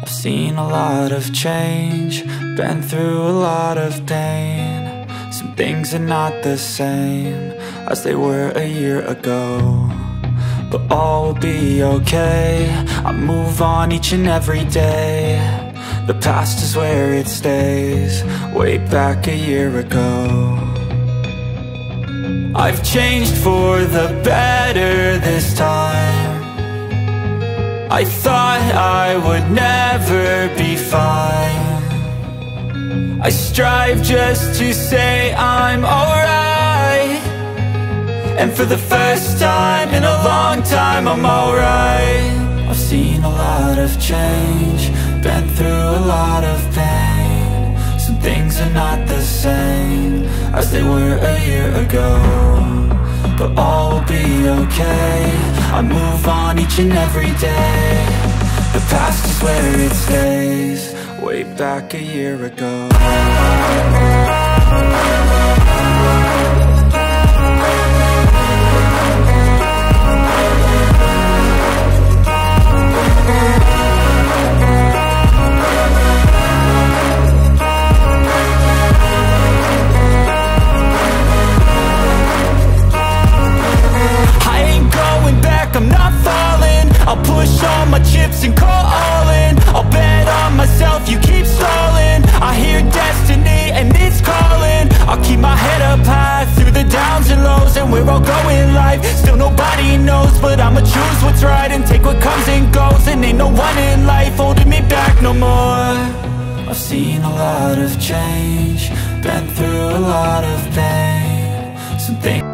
I've seen a lot of change, been through a lot of pain. Some things are not the same as they were a year ago, but all will be okay. I move on each and every day. The past is where it stays, way back a year ago. I've changed for the better this time. I thought I would never be fine. I strive just to say I'm alright, and for the first time in a long time I'm alright. I've seen a lot of change, been through a lot of pain. Some things are not the same as they were a year ago, but all will be okay. I move on each and every day. The past is where it stays, way back a year ago. I'm not falling, I'll push all my chips and call all in. I'll bet on myself, you keep stalling. I hear destiny and it's calling. I'll keep my head up high through the downs and lows, and where I'll go in life, still nobody knows. But I'ma choose what's right and take what comes and goes, and ain't no one in life holding me back no more. I've seen a lot of change, been through a lot of pain. Some things